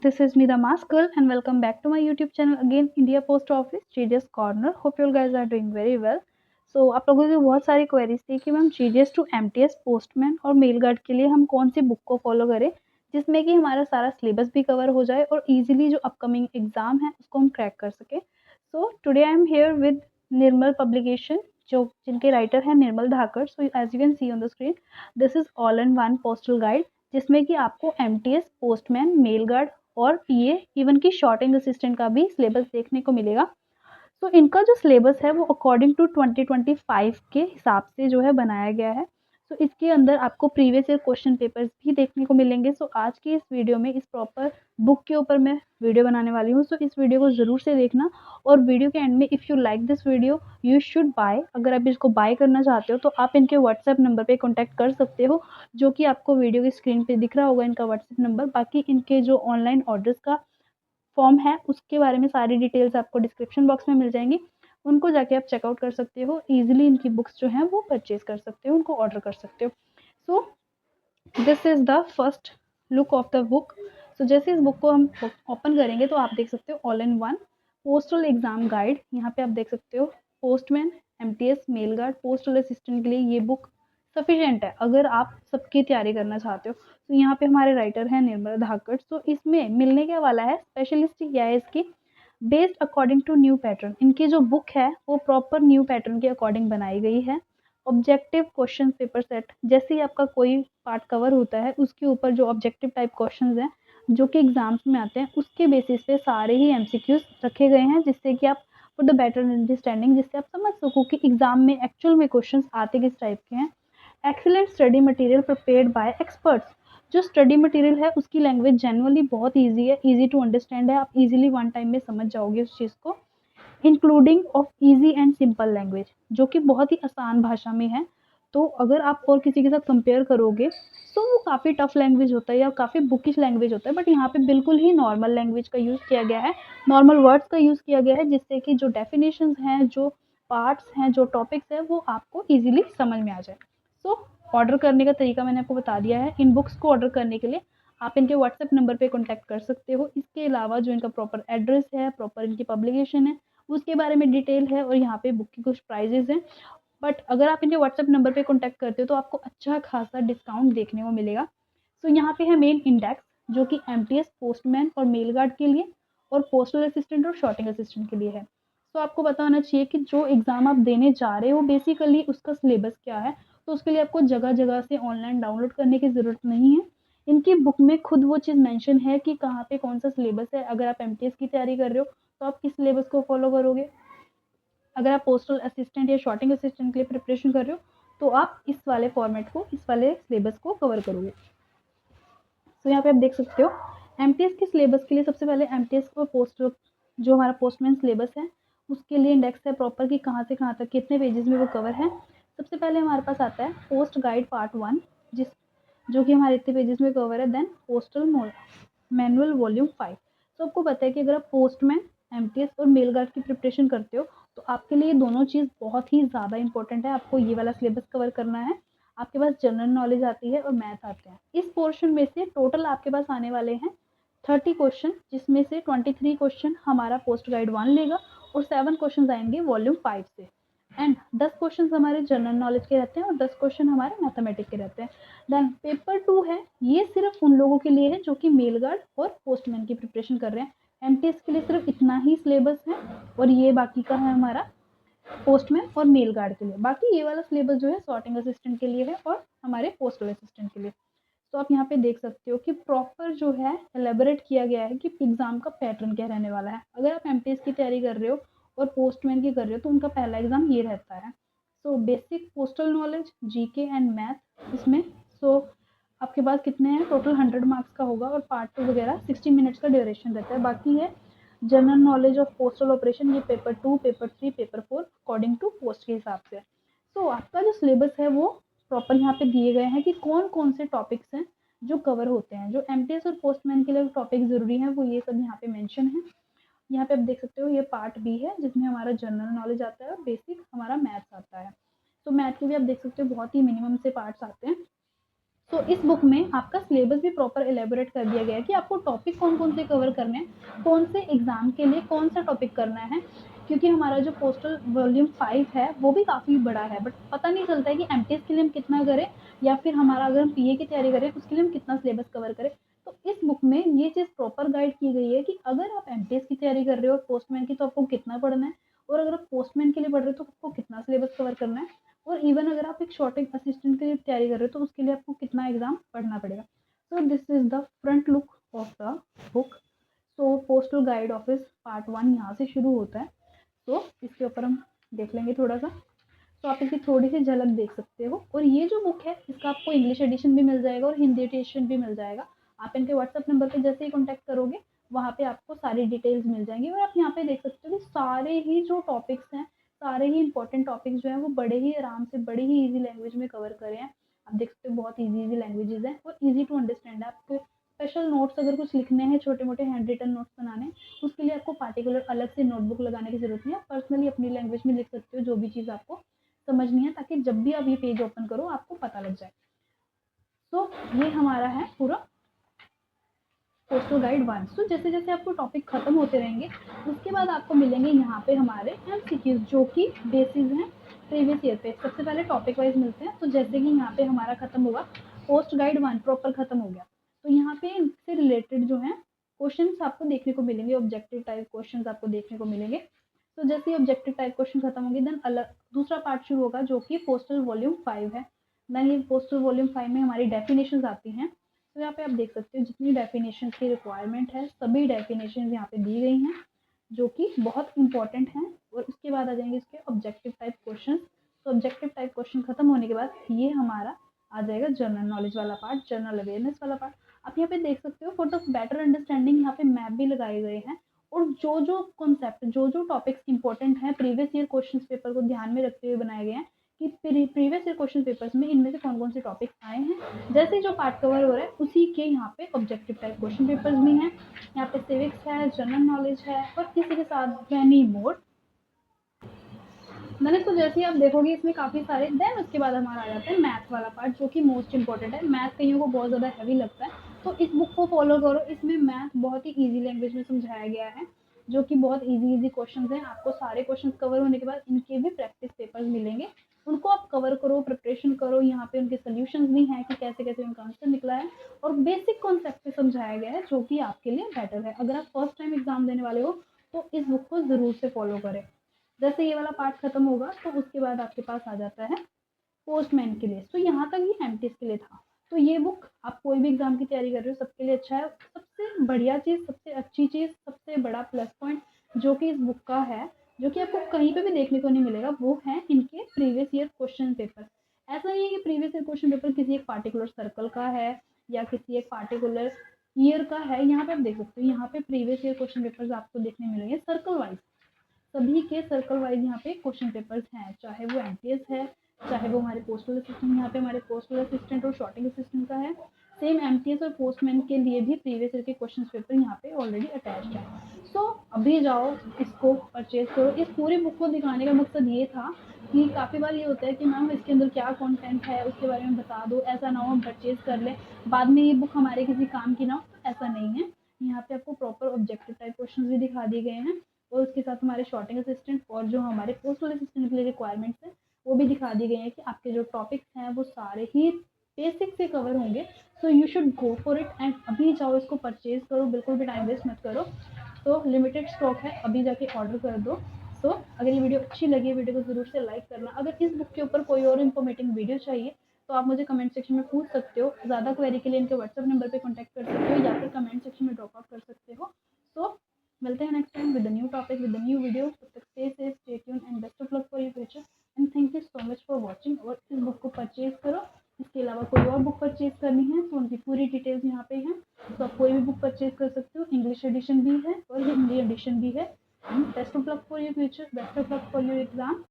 this is me, the Mask Girl, and welcome back to my YouTube channel again, India Post Office GDS Corner. Hope you guys are doing very well. So आप लोगों की बहुत सारी queries थी कि ma'am GDS to MTS postman और mail guard के लिए हम कौन सी बुक को फॉलो करें जिसमें कि हमारा सारा सिलेबस भी कवर हो जाए और इजीली जो अपकमिंग एग्जाम है उसको हम क्रैक कर सके. So today I am here with Nirmal publication जो जिनके राइटर हैं Nirmal Dhakad. So as you can see on the screen, this is all in one postal guide जिसमें कि आपको MTS पोस्टमैन, मेल गार्ड और PA इवन की शॉर्टिंग असिस्टेंट का भी सिलेबस देखने को मिलेगा. तो इनका जो सिलेबस है वो अकॉर्डिंग टू 2025 के हिसाब से जो है बनाया गया है. तो इसके अंदर आपको प्रीवियस ईयर क्वेश्चन पेपर्स भी देखने को मिलेंगे. सो आज की इस वीडियो में इस प्रॉपर बुक के ऊपर मैं वीडियो बनाने वाली हूँ. सो इस वीडियो को ज़रूर से देखना और वीडियो के एंड में if you like this video you should buy. अगर आप इसको बाय करना चाहते हो तो आप इनके व्हाट्सएप नंबर पे कॉन्टैक्ट कर सकते हो जो कि आपको वीडियो की स्क्रीन पे दिख रहा होगा इनका व्हाट्सएप नंबर. बाकी इनके जो ऑनलाइन ऑर्डर्स का फॉर्म है उसके बारे में सारी डिटेल्स आपको डिस्क्रिप्शन बॉक्स में मिल जाएंगी. उनको जाके आप चेकआउट कर सकते हो. ईजिली इनकी बुक्स जो हैं वो परचेज कर सकते हो, उनको ऑर्डर कर सकते हो. So this is the first look of the book. So जैसे इस बुक को हम ओपन करेंगे तो आप देख सकते हो all in one postal exam guide. यहाँ पे आप देख सकते हो postman, MTS, mail guard, postal assistant के लिए ये बुक सफिशिएंट है अगर आप सबकी तैयारी करना चाहते हो. तो यहाँ पे हमारे राइटर हैं निर्मल धाकड़. तो इसमें मिलने क्या वाला है स्पेशलिस्ट क्या है इसकी based according to new pattern. इनकी जो बुक है वो प्रॉपर न्यू पैटर्न के अकॉर्डिंग बनाई गई है. ऑब्जेक्टिव क्वेश्चन पेपर सेट जैसे ही आपका कोई पार्ट कवर होता है उसके ऊपर जो ऑब्जेक्टिव टाइप क्वेश्चंस हैं जो कि एग्जाम्स में आते हैं उसके बेसिस पे सारे ही MCQs रखे गए हैं जिससे कि आप फॉर द बेटर अंडरस्टैंडिंग जिससे आप समझ सको कि एग्जाम में एक्चुअल में क्वेश्चंस आते किस टाइप के हैं. Excellent study material prepared by experts. जो स्टडी मटेरियल है उसकी लैंग्वेज जनरली बहुत ईजी है, ईजी टू अंडरस्टैंड है. आप इजीली वन टाइम में समझ जाओगे उस चीज़ को. Including of easy and simple language जो कि बहुत ही आसान भाषा में है. तो अगर आप और किसी के साथ कंपेयर करोगे तो वो काफ़ी टफ लैंग्वेज होता है या काफ़ी बुकिश लैंग्वेज होता है. बट यहाँ पे बिल्कुल ही नॉर्मल लैंग्वेज का यूज़ किया गया है, नॉर्मल वर्ड्स का यूज़ किया गया है जिससे कि जो डेफिनेशंस हैं, जो पार्ट्स हैं, जो टॉपिक्स हैं वो आपको ईजिली समझ में आ जाए. सो ऑर्डर करने का तरीका मैंने आपको बता दिया है. इन बुक्स को ऑर्डर करने के लिए आप इनके व्हाट्सएप नंबर पे कॉन्टैक्ट कर सकते हो. इसके अलावा जो इनका प्रॉपर एड्रेस है, प्रॉपर इनकी पब्लिकेशन है उसके बारे में डिटेल है और यहाँ पे बुक की कुछ प्राइजेज़ हैं. बट अगर आप इनके व्हाट्सएप नंबर पे कॉन्टैक्ट करते हो तो आपको अच्छा खासा डिस्काउंट देखने को मिलेगा. सो यहाँ पे है मेन इंडेक्स जो कि MTS पोस्टमैन और मेल गार्ड के लिए और पोस्टल असिस्टेंट और शॉर्टिंग असिस्टेंट के लिए है. तो आपको पता होना चाहिए कि जो एग्ज़ाम आप देने जा रहे हो बेसिकली उसका सिलेबस क्या है. तो उसके लिए आपको जगह जगह से ऑनलाइन डाउनलोड करने की ज़रूरत नहीं है. इनकी बुक में खुद वो चीज़ मेंशन है कि कहाँ पे कौन सा सिलेबस है. अगर आप MTS की तैयारी कर रहे हो तो आप किस सिलेबस को फॉलो करोगे. अगर आप पोस्टल असिस्टेंट या शॉर्टिंग असिस्टेंट के लिए प्रिपरेशन कर रहे हो तो आप इस वाले फॉर्मेट को, इस वाले सिलेबस को कवर करोगे. तो यहाँ पे आप देख सकते हो MTS के सिलेबस के लिए सबसे पहले MTS को पोस्टल जो हमारा पोस्टमैन सिलेबस है उसके लिए इंडेक्स है प्रॉपर कि कहाँ से कहाँ तक कितने पेजेस में वो कवर है. सबसे पहले हमारे पास आता है पोस्ट गाइड पार्ट 1 जिस जो कि हमारे इतने पेजेस में कवर है. Then postal manual volume 5. तो आपको पता है कि अगर आप पोस्टमैन, MTS और मेल गार्ड की प्रिपरेशन करते हो तो आपके लिए दोनों चीज़ बहुत ही ज़्यादा इंपॉर्टेंट है. आपको ये वाला सिलेबस कवर करना है. आपके पास जनरल नॉलेज आती है और मैथ आते हैं. इस पोर्शन में से टोटल आपके पास आने वाले हैं 30 क्वेश्चन जिसमें से 23 क्वेश्चन हमारा पोस्ट गाइड 1 लेगा और 7 क्वेश्चन आएंगे वॉल्यूम 5 से. एंड 10 क्वेश्चन हमारे जनरल नॉलेज के रहते हैं और 10 क्वेश्चन हमारे मैथमेटिक्स के रहते हैं. देन पेपर 2 है, ये सिर्फ उन लोगों के लिए है जो कि मेल गार्ड और पोस्टमैन की प्रिपरेशन कर रहे हैं. MTS के लिए सिर्फ इतना ही सिलेबस है और ये बाकी का है हमारा पोस्टमैन और मेल गार्ड के लिए. बाकी ये वाला सिलेबस जो है सॉर्टिंग असिस्टेंट के लिए है और हमारे पोस्टल असिस्टेंट के लिए. तो आप यहाँ पे देख सकते हो कि प्रॉपर जो है एलेबोरेट किया गया है कि एग्जाम का पैटर्न क्या रहने वाला है. अगर आप MTS की तैयारी कर रहे हो और पोस्टमैन की कर रहे हो तो उनका पहला एग्जाम ये रहता है. So basic postal knowledge, GK and math इसमें. सो आपके पास कितने हैं टोटल 100 मार्क्स का होगा और पार्ट 2 वगैरह 60 मिनट्स का ड्यूरेशन रहता है. बाकी है general knowledge of postal operation, ये paper 2, paper 3, paper 4 according to post के हिसाब से. तो आपका जो सिलेबस है वो प्रॉपर यहाँ पे दिए गए हैं कि कौन कौन से टॉपिक्स हैं जो कवर होते हैं. जो MTS और पोस्टमैन के लिए टॉपिक ज़रूरी हैं वो ये सब यहाँ पे मेंशन है. यहाँ पे आप देख सकते हो ये पार्ट B है जिसमें हमारा जनरल नॉलेज आता है और बेसिक हमारा मैथ्स आता है. तो मैथ के भी आप देख सकते हो बहुत ही मिनिमम से पार्ट्स आते हैं. तो इस बुक में आपका सिलेबस भी प्रॉपर एलेबोरेट कर दिया गया है कि आपको टॉपिक कौन-कौन से कवर करने हैं, कौन से एग्ज़ाम के लिए कौन-सा टॉपिक करना है। क्योंकि हमारा जो पोस्टल वॉल्यूम 5 है, वो भी काफ़ी बड़ा है, बट पता नहीं चलता है कि एमटीएस के लिए हम कितना करें या फिर हमारा अगर हम पीए की तैयारी करें, उसके लिए हम कितना सिलेबस कवर करें। तो इस बुक में ये चीज़ प्रॉपर गाइड की गई है कि अगर आप एमटीएस की तैयारी कर रहे हो और पोस्टमैन की, तो आपको कितना पढ़ना है, और अगर आप पोस्टमैन के लिए पढ़ रहे हो, तो आपको कितना सिलेबस कवर करना है। और इवन अगर आप एक शॉर्टेज असिस्टेंट के लिए तैयारी कर रहे हो, तो उसके लिए आपको कितना एग्जाम पढ़ना पड़ेगा। So this is the front look of the book. So postal guide office part 1 यहाँ से शुरू होता है। तो इसके ऊपर हम देख लेंगे थोड़ा सा, तो आप इसकी थोड़ी सी झलक देख सकते हो। और ये जो बुक है, इसका आपको इंग्लिश एडिशन भी मिल जाएगा और हिंदी एडिशन भी मिल जाएगा। आप इनके व्हाट्सएप नंबर पे जैसे ही कॉन्टैक्ट करोगे, वहाँ पे आपको सारी डिटेल्स मिल जाएंगी। और आप यहाँ पे देख सकते हो कि सारे ही जो टॉपिक्स हैं, सारे ही इंपॉर्टेंट टॉपिक्स जो हैं, वो बड़े ही आराम से, बड़ी ही ईजी लैंग्वेज में कवर करे हैं। आप देख सकते हो बहुत ईजी लैंग्वेजेस हैं और ईजी टू अंडरस्टैंड है। आपको स्पेशल नोट्स अगर कुछ लिखने हैं, छोटे मोटे हैंड रिटन नोट्स बनाने, उसके लिए आपको पार्टिकुलर अलग से नोटबुक लगाने की जरूरत नहीं है। पर्सनली अपनी लैंग्वेज में लिख सकते हो जो भी चीज़ आपको समझनी है, ताकि जब भी आप ये पेज ओपन करो आपको पता लग जाए। तो ये हमारा है पूरा पोस्टल गाइड 1। तो जैसे जैसे आपको टॉपिक खत्म होते रहेंगे, उसके बाद आपको मिलेंगे यहाँ पे हमारे एमसीक्यूज, जो कि बेसिस हैं प्रीवियस ईयर पे। सबसे पहले टॉपिक वाइज मिलते हैं। तो जैसे कि यहाँ पे हमारा खत्म होगा, पोस्ट गाइड 1 प्रॉपर खत्म हो गया, तो यहाँ पे इनसे रिलेटेड जो है क्वेश्चन आपको देखने को मिलेंगे, ऑब्जेक्टिव टाइप क्वेश्चन आपको देखने को मिलेंगे। तो जैसे ही ऑब्जेक्टिव टाइप क्वेश्चन खत्म होंगे, देन अलग दूसरा पार्ट शुरू होगा, जो कि पोस्टल वॉल्यूम 5 है। देन ये पोस्टल वॉल्यूम 5 में हमारी डेफिनेशन आती हैं। तो यहाँ पे आप देख सकते हो जितनी डेफिनेशन की रिक्वायरमेंट है, सभी डेफिनेशन यहाँ पे दी गई हैं, जो कि बहुत इंपॉर्टेंट हैं। और उसके बाद आ जाएंगे इसके ऑब्जेक्टिव टाइप क्वेश्चन। तो ऑब्जेक्टिव टाइप क्वेश्चन खत्म होने के बाद ये हमारा आ जाएगा जनरल नॉलेज वाला पार्ट, जनरल अवेयरनेस वाला पार्ट। आप यहाँ पे देख सकते हो फॉर द बेटर अंडरस्टैंडिंग, यहाँ पे मैप भी लगाए गए हैं। और जो जो कॉन्सेप्ट, जो जो टॉपिक्स इंपॉर्टेंट हैं, प्रीवियस ईयर क्वेश्चन पेपर को ध्यान में रखते हुए बनाए गए हैं कि प्रीवियस ईयर क्वेश्चन पेपर्स में इनमें से कौन कौन से टॉपिक्स आए हैं। जैसे जो पार्ट कवर हो रहा है, उसी के यहाँ पे ऑब्जेक्टिव टाइप क्वेश्चन पेपर्स भी हैं। यहाँ पे सिविक्स है, जनरल नॉलेज है, और किसी के साथ मैनी मोर। मैंने तो जैसे ही आप देखोगे इसमें काफ़ी सारे, देन उसके बाद हमारा आ जाता है मैथ वाला पार्ट, जो कि मोस्ट इंपॉर्टेंट है। मैथ कईयों को बहुत ज़्यादा हैवी लगता है, तो इस बुक को फॉलो करो। इसमें मैथ बहुत ही ईजी लैंग्वेज में समझाया गया है, जो कि बहुत ईजी क्वेश्चंस हैं। आपको सारे क्वेश्चंस कवर होने के बाद इनके भी प्रैक्टिस पेपर्स मिलेंगे, उनको आप कवर करो, प्रिपरेशन करो। यहाँ पे उनके सोल्यूशंस भी हैं कि कैसे कैसे उनका आंसर निकला है, और बेसिक कॉन्सेप्ट पे समझाया गया है, जो कि आपके लिए बेटर है। अगर आप फर्स्ट टाइम एग्जाम देने वाले हो, तो इस बुक को ज़रूर से फॉलो करें। जैसे ये वाला पार्ट खत्म होगा, तो उसके बाद आपके पास आ जाता है पोस्टमैन के लिए। तो यहाँ तक ये एमटीएस के लिए था। तो ये बुक आप कोई भी एग्जाम की तैयारी कर रहे हो, सबके लिए अच्छा है। सबसे बढ़िया चीज़, सबसे अच्छी चीज़, सबसे बड़ा प्लस पॉइंट जो कि इस बुक का है, जो कि आपको कहीं पे भी देखने को नहीं मिलेगा, वो है इनके प्रीवियस ईयर क्वेश्चन पेपर। ऐसा नहीं है कि प्रीवियस ईयर क्वेश्चन पेपर किसी एक पार्टिकुलर सर्कल का है या किसी एक पार्टिकुलर ईयर का है। यहाँ पे आप देख सकते हो, यहाँ पे प्रीवियस ईयर क्वेश्चन पेपर्स आपको देखने मिलेंगे सर्कल वाइज। सभी के सर्कल वाइज यहाँ पे क्वेश्चन पेपर्स हैं, चाहे वो एमटीएस है, चाहे वो हमारे पोस्टल असिस्टेंट, यहाँ पे हमारे पोस्टल असिस्टेंट और शॉर्टिंग असिस्टेंट का है। सेम एमटीएस और पोस्टमैन के लिए भी प्रीवियस ईयर के क्वेश्चन पेपर यहाँ पे ऑलरेडी अटैच्ड है। सो अभी जाओ, इसको परचेज करो। इस पूरी बुक को दिखाने का मकसद ये था कि काफ़ी बार ये होता है कि मैम इसके अंदर क्या कंटेंट है उसके बारे में बता दो, ऐसा ना हो हम परचेज कर लें बाद में ये बुक हमारे किसी काम की ना हो। तो ऐसा नहीं है, यहाँ पे आपको प्रॉपर ऑब्जेक्टिव टाइप क्वेश्चन भी दिखा दिए गए हैं, और उसके साथ हमारे शॉर्टिंग असिस्टेंट और जो हमारे पोस्टल असिस्टेंट के लिए रिक्वायरमेंट्स हैं, वो भी दिखा दी गई हैं कि आपके जो टॉपिक्स हैं वो सारे ही बेसिक से कवर होंगे। So you should go for it, and अभी जाओ इसको परचेज करो, बिल्कुल भी टाइम वेस्ट मत करो। तो लिमिटेड स्टॉक है, अभी जाके ऑर्डर कर दो। तो अगर ये वीडियो अच्छी लगी, वीडियो को ज़रूर से लाइक करना। अगर इस बुक के ऊपर कोई और इन्फॉर्मेटिव वीडियो चाहिए, तो आप मुझे कमेंट सेक्शन में पूछ सकते हो। ज़्यादा क्वेरी के लिए इनके व्हाट्सएप नंबर पे कांटेक्ट कर सकते हो, या फिर कमेंट सेक्शन में ड्रॉप आउट कर सकते हो। तो मिलते हैं next time with a new topic, with a new video. तब तक stay safe, stay tune, and best of luck for your future, and thank you so much for watching. और इस बुक को परचेज करो। इसके अलावा कोई और बुक परचेज करनी है तो उनकी पूरी डिटेल्स यहाँ पे हैं, तो आप कोई भी बुक परचेज कर सकते हो। इंग्लिश एडिशन भी है और हिंदी एडिशन भी है। Best of luck for your future, best of luck for your exam.